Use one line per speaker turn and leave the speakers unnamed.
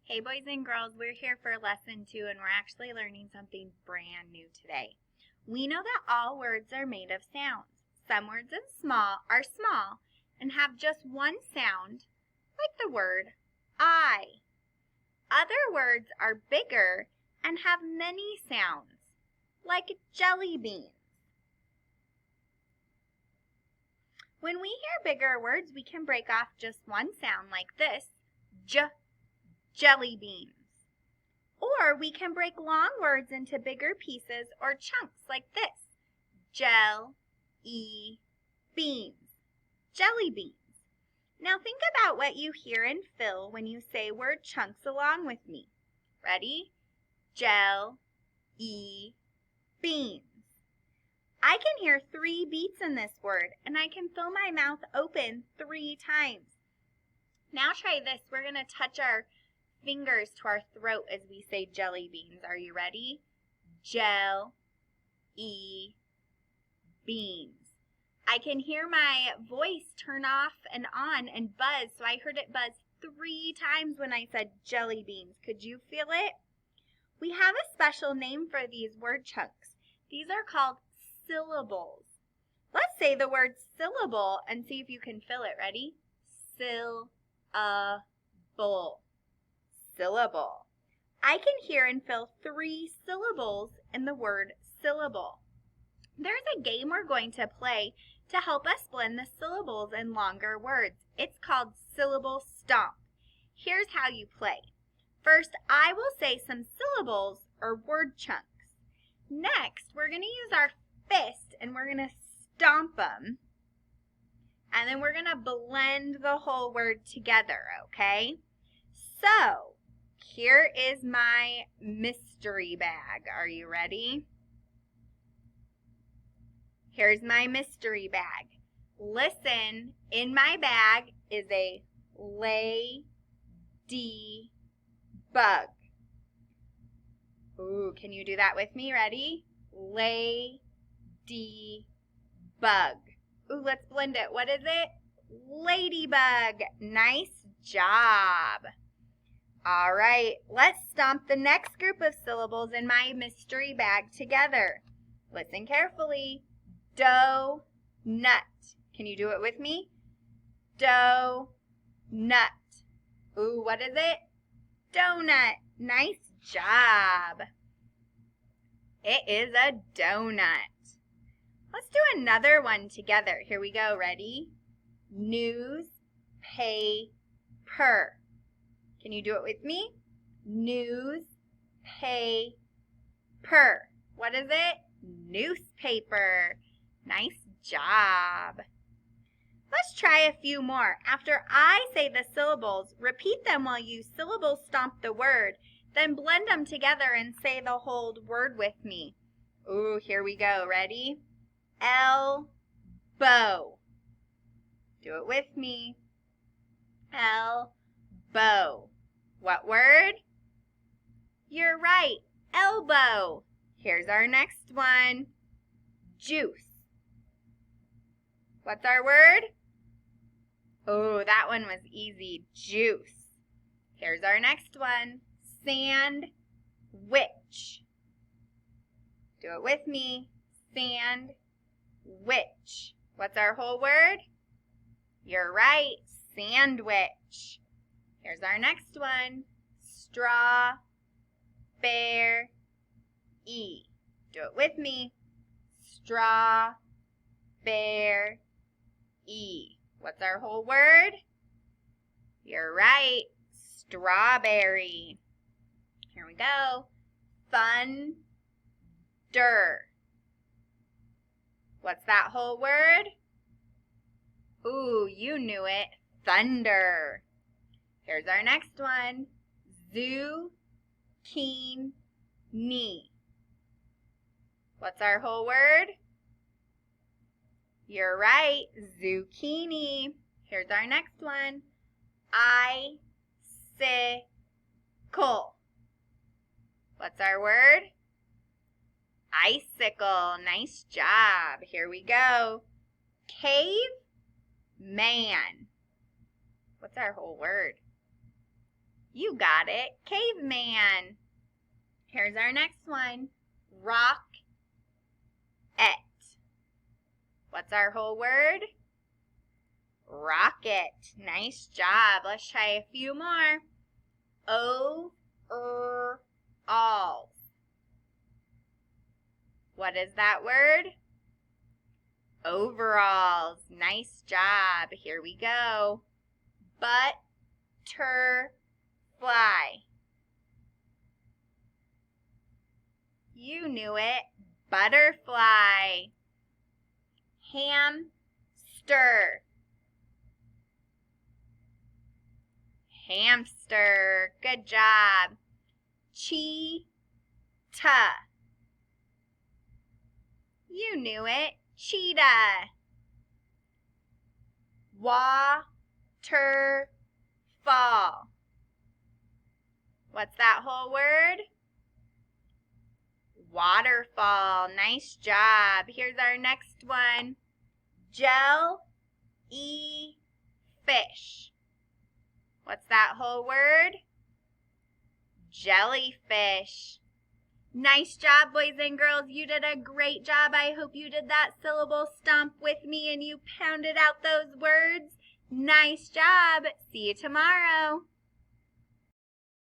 Hey boys and girls, we're here for lesson 2 and we're actually learning something brand new today. We know that all words are made of sounds. Some words are small and have just one sound, like the word I. Other words are bigger and have many sounds, like jelly beans. When we hear bigger words, we can break off just one sound like this, jelly beans. Or we can break long words into bigger pieces or chunks like this, beans, jelly beans. Now think about what you hear and feel when you say word chunks along with me. Ready? Beans. I can hear 3 beats in this word, and I can feel my mouth open 3 times. Now try this. We're going to touch our fingers to our throat as we say jelly beans. Are you ready? Beans. I can hear my voice turn off and on and buzz, so I heard it buzz 3 times when I said jelly beans. Could you feel it? We have a special name for these word chunks. These are called syllables. Let's say the word syllable and see if you can feel it. Ready? Syllable. Syllable. I can hear and feel 3 syllables in the word syllable. There's a game we're going to play to help us blend the syllables in longer words. It's called Syllable Stomp. Here's how you play. First, I will say some syllables or word chunks. Next, we're going to use our fist and we're going to stomp them. And then we're going to blend the whole word together, okay? So, here is my mystery bag. Are you ready? Here's my mystery bag. Listen, in my bag is a ladybug. Ooh, can you do that with me? Ready? Ladybug. Ooh, let's blend it. What is it? Ladybug. Nice job. All right, let's stomp the next group of syllables in my mystery bag together. Listen carefully. Donut. Can you do it with me? Donut. Ooh, what is it? Donut. Nice job. It is a donut. Let's do another one together. Here we go. Ready? Newspaper. Can you do it with me? Newspaper. What is it? Newspaper. Nice job. Let's try a few more. After I say the syllables, repeat them while you syllable stomp the word. Then blend them together and say the whole word with me. Ooh, here we go. Ready? Elbow. Do it with me. Elbow. What word? You're right. Elbow. Here's our next one. Juice. What's our word? Oh, that one was easy. Juice. Here's our next one. Sandwich. Do it with me. Sandwich. What's our whole word? You're right. Sandwich. Here's our next one. Strawberry. Do it with me. Strawberry. What's our whole word? You're right. Strawberry. Here we go. Thunder. What's that whole word? Ooh, you knew it. Thunder. Here's our next one. Zucchini. What's our whole word? You're right. Zucchini. Here's our next one. Icicle. What's our word? Icicle. Nice job. Here we go. Caveman. What's our whole word? You got it. Caveman. Here's our next one. Rock-et. What's our whole word? Rocket. Nice job. Let's try a few more. Overalls. What is that word? Overalls. Nice job. Here we go. Butterfly. You knew it. Butterfly. Hamster. Hamster. Good job. Cheetah. You knew it. Cheetah. Waterfall. What's that whole word? Waterfall. Nice job. Here's our next one. Jellyfish. What's that whole word? Jellyfish. Nice job, boys and girls. You did a great job. I hope you did that syllable stomp with me and you pounded out those words. Nice job. See you tomorrow.